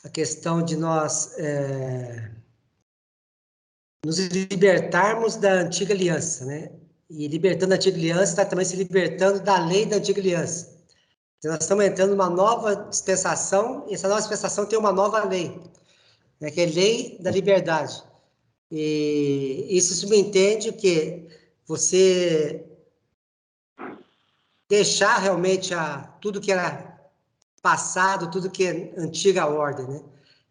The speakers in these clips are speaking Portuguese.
a questão de nós nos libertarmos da antiga aliança, né? E libertando a antiga aliança, está também se libertando da lei da antiga aliança. Então, nós estamos entrando numa nova dispensação, e essa nova dispensação tem uma nova lei, né, que é a lei da liberdade. E isso subentende que você deixar realmente tudo que era passado, tudo que é antiga ordem, né?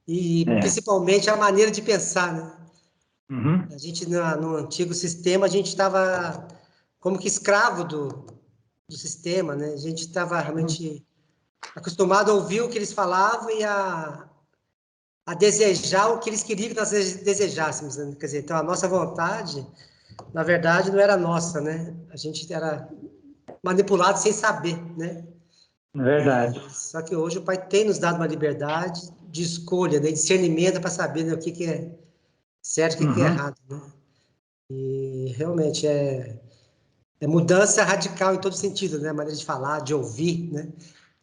E principalmente a maneira de pensar, né? Uhum. A gente, no antigo sistema, a gente estava como que escravo do sistema, né? A gente estava realmente acostumado a ouvir o que eles falavam e a desejar o que eles queriam que nós desejássemos, né? Quer dizer, então a nossa vontade, na verdade, não era nossa, né? A gente era manipulado sem saber, né? Verdade. Só que hoje o Pai tem nos dado uma liberdade de escolha, né? Discernimento para saber, né, o que é certo e o que é errado, né? E realmente é mudança radical em todo sentido, né? A maneira de falar, de ouvir, né?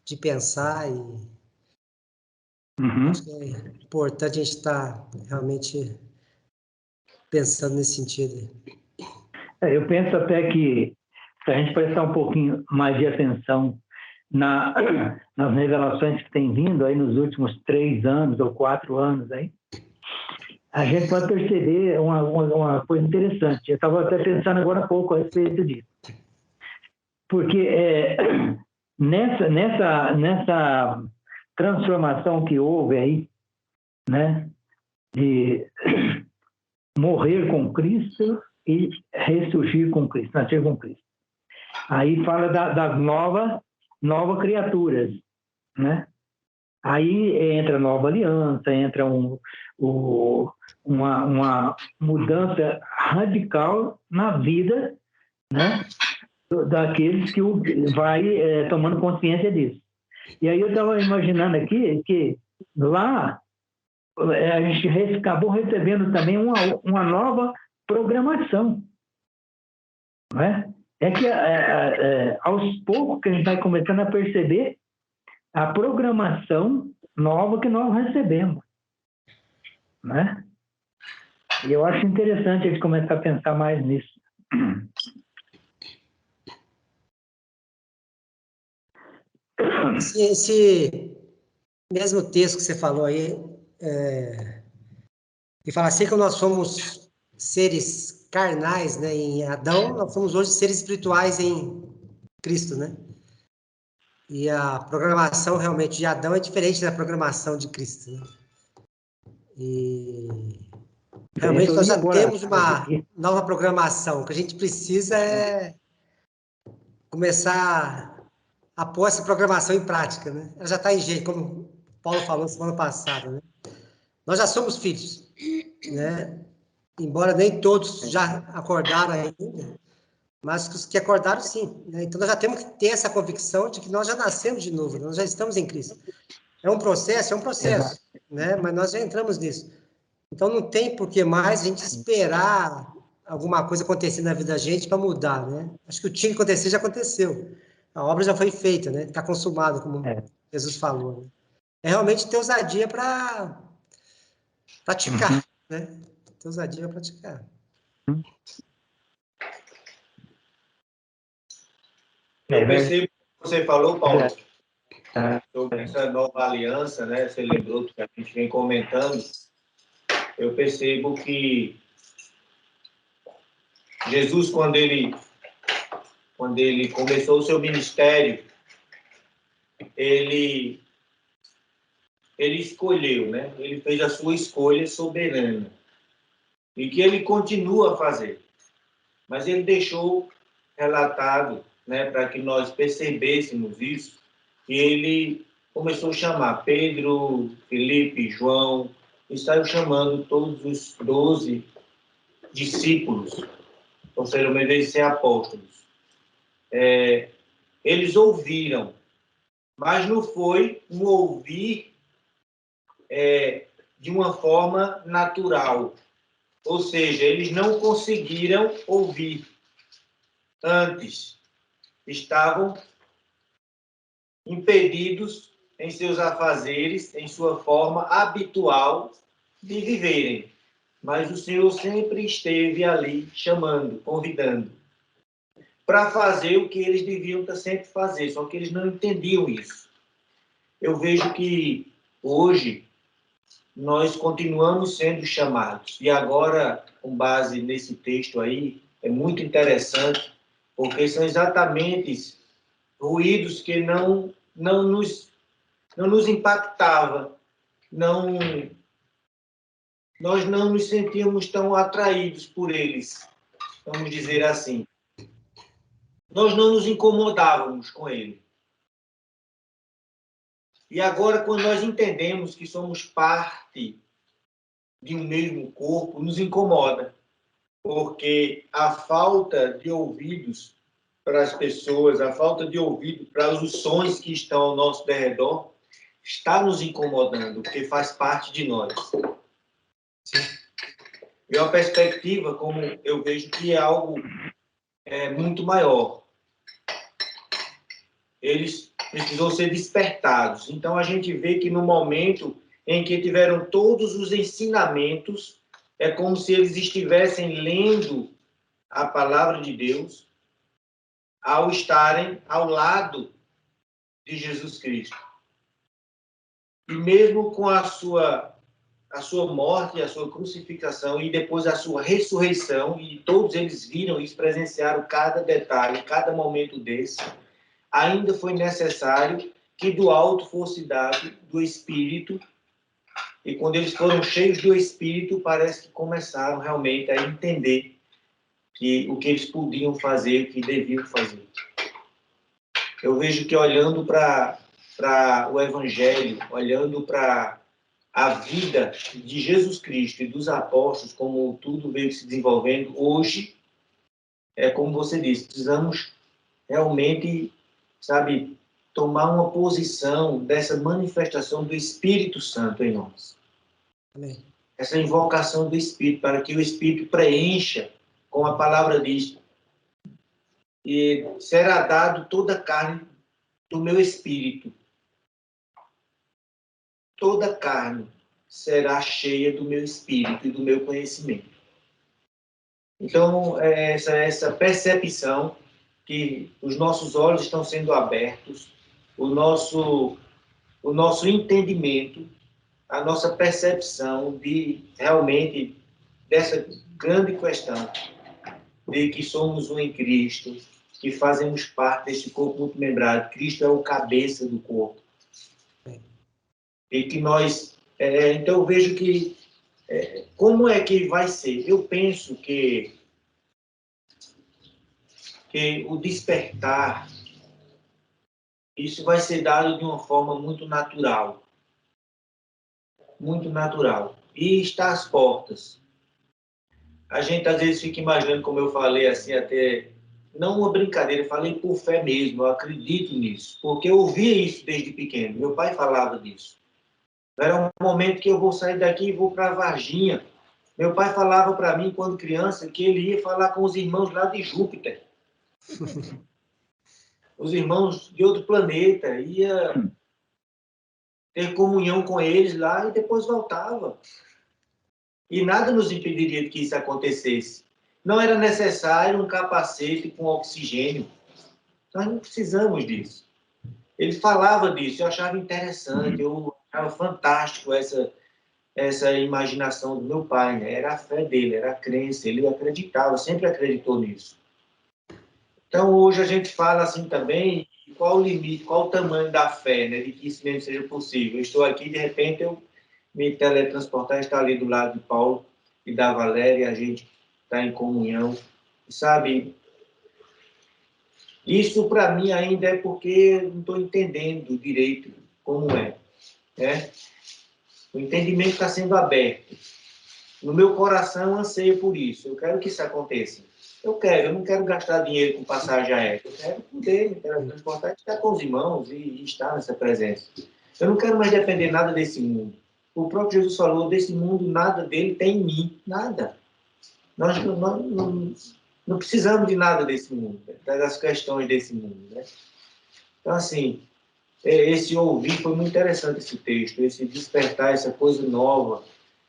De pensar e acho que é importante a gente estar realmente pensando nesse sentido. Eu penso até que se a gente prestar um pouquinho mais de atenção nas revelações que tem vindo aí nos últimos 3 anos ou 4 anos aí, a gente pode perceber uma coisa interessante. Eu estava até pensando agora há pouco a respeito disso. Porque nessa transformação que houve aí, né, de morrer com Cristo e ressurgir com Cristo, nascer com Cristo. Aí fala das novas criaturas, né? Aí entra a nova aliança, entra uma mudança radical na vida, né, daqueles que vai tomando consciência disso. E aí eu estava imaginando aqui que lá a gente acabou recebendo também uma nova programação, não é? É que aos poucos que a gente vai começando a perceber a programação nova que nós recebemos, né? E eu acho interessante a gente começar a pensar mais nisso. Esse mesmo texto que você falou aí, que fala assim que nós somos seres carnais, né, em Adão, nós somos hoje seres espirituais em Cristo, né? E a programação realmente de Adão é diferente da programação de Cristo, né? E realmente nós já temos uma nova programação. O que a gente precisa é começar a pôr essa programação em prática, né? Ela já está em jeito, como o Paulo falou semana passada, né? Nós já somos filhos, né? Embora nem todos já acordaram ainda, mas os que acordaram, sim, né? Então, nós já temos que ter essa convicção de que nós já nascemos de novo, nós já estamos em Cristo. É um processo, né? Mas nós já entramos nisso. Então, não tem por que mais a gente esperar alguma coisa acontecer na vida da gente para mudar, né? Acho que o que tinha que acontecer já aconteceu. A obra já foi feita, né? Está consumado, como Jesus falou. Né? É realmente ter ousadia para praticar, né? Ter ousadia para praticar. Eu percebo que você falou, Paulo, sobre essa nova aliança, né? Você lembrou que a gente vem comentando. Eu percebo que Jesus, quando ele começou o seu ministério, ele escolheu, né? Ele fez a sua escolha soberana. E que ele continua a fazer. Mas ele deixou relatado, né, para que nós percebêssemos isso, que ele começou a chamar Pedro, Felipe, João, e saiu chamando todos os 12 discípulos, ou seja, uma vez de ser apóstolos. Eles ouviram, mas não foi um ouvir de uma forma natural. Ou seja, eles não conseguiram ouvir. Antes, estavam impedidos em seus afazeres, em sua forma habitual de viverem. Mas o Senhor sempre esteve ali chamando, convidando, para fazer o que eles deviam estar sempre fazer, só que eles não entendiam isso. Eu vejo que hoje nós continuamos sendo chamados. E agora, com base nesse texto aí, é muito interessante, porque são exatamente ruídos que não nos impactava, nós não nos sentíamos tão atraídos por eles, vamos dizer assim. Nós não nos incomodávamos com ele. E agora, quando nós entendemos que somos parte de um mesmo corpo, nos incomoda, porque a falta de ouvidos para as pessoas, a falta de ouvido para os sons que estão ao nosso derredor, está nos incomodando, porque faz parte de nós. Sim. É uma perspectiva, como eu vejo, que é algo muito maior. Eles precisam ser despertados. Então, a gente vê que no momento em que tiveram todos os ensinamentos, é como se eles estivessem lendo a palavra de Deus ao estarem ao lado de Jesus Cristo. E mesmo com a sua morte, a sua crucificação e depois a sua ressurreição, e todos eles viram e presenciaram cada detalhe, cada momento desse, ainda foi necessário que do alto fosse dado do Espírito, e quando eles foram cheios do Espírito, parece que começaram realmente a entender o que eles podiam fazer, o que deviam fazer. Eu vejo que olhando para o Evangelho, olhando para a vida de Jesus Cristo e dos apóstolos, como tudo veio se desenvolvendo, hoje, como você disse, precisamos realmente, sabe, tomar uma posição dessa manifestação do Espírito Santo em nós. Amém. Essa invocação do Espírito, para que o Espírito preencha, como a palavra diz, e será dado toda a carne do meu espírito. Toda a carne será cheia do meu espírito e do meu conhecimento. Então, essa percepção que os nossos olhos estão sendo abertos, o nosso entendimento, a nossa percepção de realmente dessa grande questão de que somos um em Cristo, que fazemos parte desse corpo muito membrado. Cristo é o cabeça do corpo. E que nós... então, eu vejo que... como é que vai ser? Eu penso que o despertar, isso vai ser dado de uma forma muito natural. Muito natural. E está às portas. A gente, às vezes, fica imaginando, como eu falei, assim, até... Não uma brincadeira, eu falei por fé mesmo, eu acredito nisso. Porque eu ouvia isso desde pequeno. Meu pai falava disso. Era um momento que eu vou sair daqui e vou para Varginha. Meu pai falava para mim, quando criança, que ele ia falar com os irmãos lá de Júpiter. Os irmãos de outro planeta. Ia ter comunhão com eles lá e depois voltava. E nada nos impediria de que isso acontecesse. Não era necessário um capacete com oxigênio. Nós não precisamos disso. Ele falava disso, eu achava interessante, eu achava fantástico essa imaginação do meu pai, né? Era a fé dele, era a crença, ele acreditava, sempre acreditou nisso. Então, hoje a gente fala assim também, qual o limite, qual o tamanho da fé, né? De que isso mesmo seja possível. Eu estou aqui, de repente, eu me teletransportar, estar ali do lado de Paulo e da Valéria, a gente está em comunhão, sabe? Isso, para mim, ainda é porque não estou entendendo direito como é, né? O entendimento está sendo aberto. No meu coração, eu anseio por isso. Eu quero que isso aconteça. Eu não quero gastar dinheiro com passagem aérea. Eu quero poder me teletransportar, estar com os irmãos e estar nessa presença. Eu não quero mais depender nada desse mundo. O próprio Jesus falou, desse mundo, nada dele tem em mim. Nada. Nós não precisamos de nada desse mundo, das questões desse mundo, né? Então, assim, esse ouvir, foi muito interessante esse texto, esse despertar, essa coisa nova,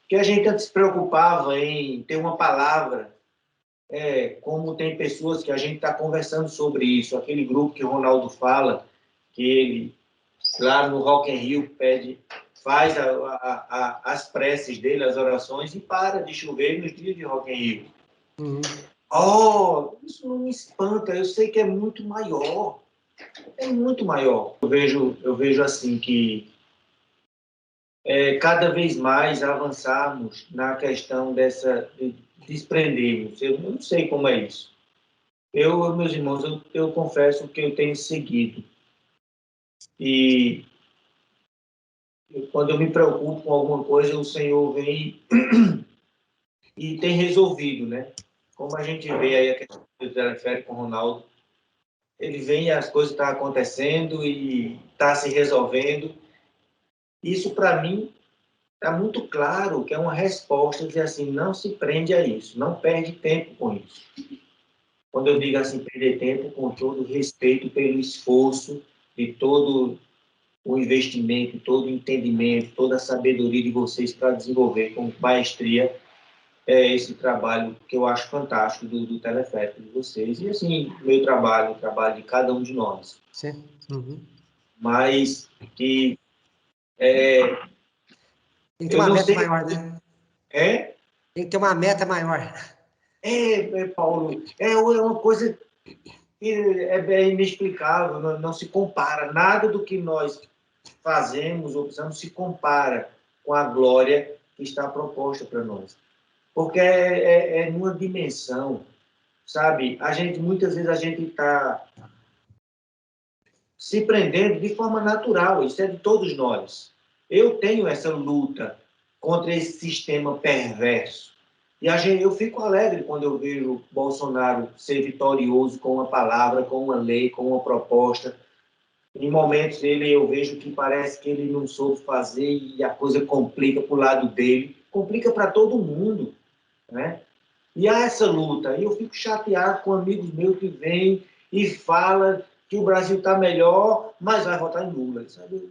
que a gente antes se preocupava em ter uma palavra, como tem pessoas que a gente está conversando sobre isso, aquele grupo que o Ronaldo fala, que ele, lá no Rock in Rio, faz as preces dele, as orações, e para de chover nos dias de Rock in Rio. Oh, isso não me espanta, eu sei que é muito maior. É muito maior. Eu vejo assim que cada vez mais avançarmos na questão de desprendermos. Eu não sei como é isso. Meus irmãos, eu confesso que eu tenho seguido. E quando eu me preocupo com alguma coisa, o Senhor vem e tem resolvido, né? Como a gente vê aí a questão do teleférico com o Ronaldo, ele vem e as coisas estão acontecendo e está se resolvendo. Isso, para mim, está muito claro que é uma resposta, dizer assim, não se prende a isso, não perde tempo com isso. Quando eu digo assim, perder tempo, com todo o respeito pelo esforço de todo o investimento, todo o entendimento, toda a sabedoria de vocês para desenvolver com maestria esse trabalho que eu acho fantástico do teleférico de vocês. E assim, meu trabalho, o trabalho de cada um de nós. Sim. Uhum. Mas que... Tem que ter uma meta maior, né? É? Tem que ter uma meta maior. Paulo, é uma coisa que é inexplicável, não se compara. Nada do que nós fazemos ou precisamos se compara com a glória que está proposta para nós. Porque é numa dimensão, sabe? Muitas vezes a gente está se prendendo de forma natural, isso é de todos nós. Eu tenho essa luta contra esse sistema perverso. E eu fico alegre quando eu vejo Bolsonaro ser vitorioso com uma palavra, com uma lei, com uma proposta. Em momentos eu vejo que parece que ele não soube fazer e a coisa complica para o lado dele, complica para todo mundo, né? E há essa luta. E eu fico chateado com amigos meus que vêm e falam que o Brasil está melhor, mas vai votar em Lula, sabe?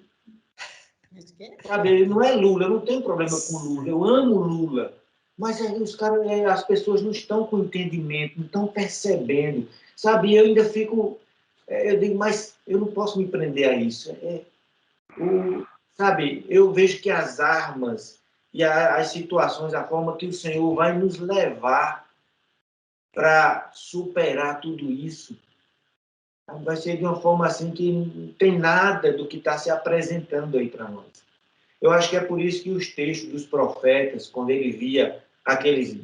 Sabe, não é Lula, eu não tenho problema com Lula, eu amo Lula. Mas as pessoas não estão com entendimento, não estão percebendo. Sabe, eu ainda fico... eu digo, mas eu não posso me prender a isso. Sabe, eu vejo que as armas e as situações, a forma que o Senhor vai nos levar para superar tudo isso, vai ser de uma forma assim que não tem nada do que está se apresentando aí para nós. Eu acho que é por isso que os textos dos profetas, quando ele via aqueles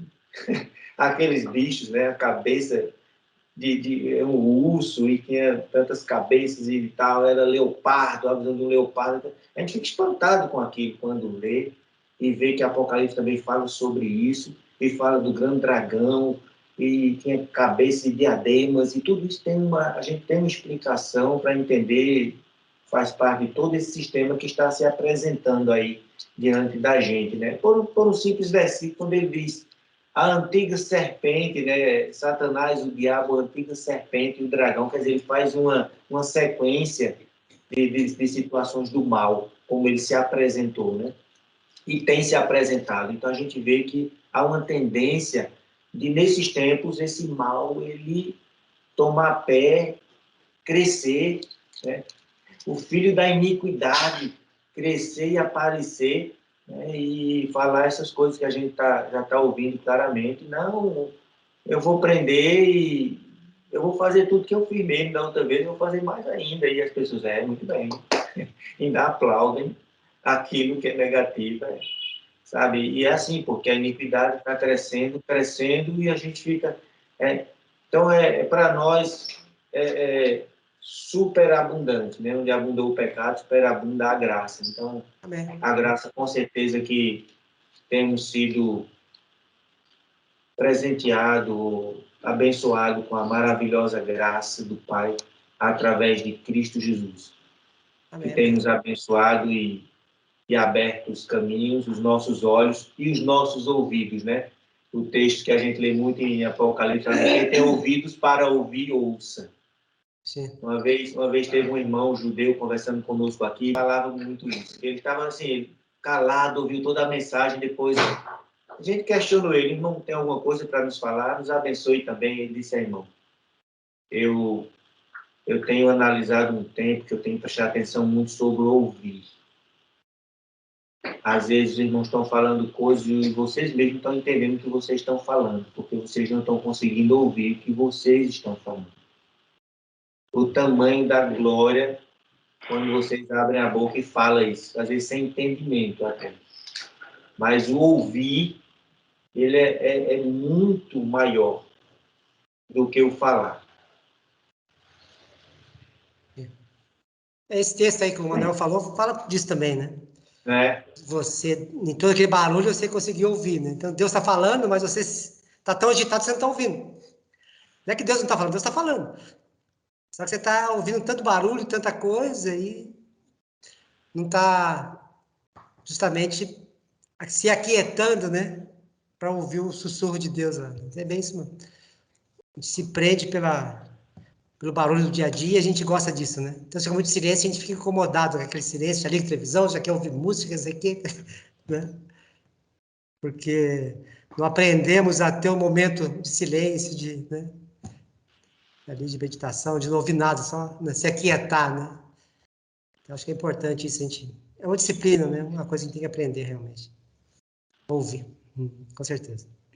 bichos, né, a cabeça de um urso e tinha tantas cabeças e tal, era leopardo, a visão do leopardo. A gente fica espantado com aquilo quando lê e vê que Apocalipse também fala sobre isso, e fala do grande dragão, e tinha cabeça e diademas, e tudo isso a gente tem uma explicação para entender, faz parte de todo esse sistema que está se apresentando aí diante da gente, né? Por um simples versículo, quando ele diz a antiga serpente, né? Satanás, o diabo, a antiga serpente e o dragão, quer dizer, ele faz uma sequência de situações do mal, como ele se apresentou, né? E tem se apresentado. Então, a gente vê que há uma tendência de, nesses tempos, esse mal, ele tomar pé, crescer, né? O filho da iniquidade crescer e aparecer, né? E falar essas coisas que a gente já está ouvindo claramente. Não, eu vou prender e eu vou fazer tudo que eu fiz mesmo da outra vez, eu vou fazer mais ainda. E as pessoas, muito bem, ainda aplaudem aquilo que é negativo, sabe? E é assim, porque a iniquidade está crescendo, crescendo, e a gente fica... Então, para nós, superabundante, né? Onde abundou o pecado, superabunda a graça. Então, Amém. a graça, com certeza que temos sido presenteado, abençoado com a maravilhosa graça do Pai através de Cristo Jesus. Amém. Que tem nos abençoado e aberto os caminhos, os nossos olhos e os nossos ouvidos, né? O texto que a gente lê muito em Apocalipse, quem tem ouvidos para ouvir, ouça. Sim. Uma vez teve um irmão judeu conversando conosco aqui, falava muito isso. Ele estava assim, calado, ouviu toda a mensagem, depois a gente questionou ele, irmão, tem alguma coisa para nos falar? Nos abençoe também. Ele disse, irmão, eu tenho analisado um tempo que eu tenho que prestar atenção muito sobre ouvir. Às vezes os irmãos estão falando coisas e vocês mesmos estão entendendo o que vocês estão falando, porque vocês não estão conseguindo ouvir o que vocês estão falando. O tamanho da glória quando vocês abrem a boca e falam isso, às vezes sem entendimento até. Mas o ouvir, ele é muito maior do que o falar. Esse texto aí que o Manuel falou, fala disso também, né? Né? Você, em todo aquele barulho, você conseguiu ouvir, né? Então, Deus está falando, mas você está tão agitado que você não está ouvindo. Não é que Deus não está falando, Deus está falando. Só que você está ouvindo tanto barulho, tanta coisa, e não está justamente se aquietando, né? Para ouvir o sussurro de Deus lá. É bem isso, mano. A gente se prende pelo barulho do dia a dia, a gente gosta disso, né? Então, se fica muito silêncio, a gente fica incomodado com aquele silêncio, já liga televisão, já quer ouvir música, não sei o quê, né? Porque não aprendemos a ter um momento de silêncio, né? Ali de meditação, de não ouvir nada, só, né, se aquietar, né? Eu acho que é importante isso, a gente... É uma disciplina, né? Uma coisa que a gente tem que aprender, realmente. Ouvir, com certeza.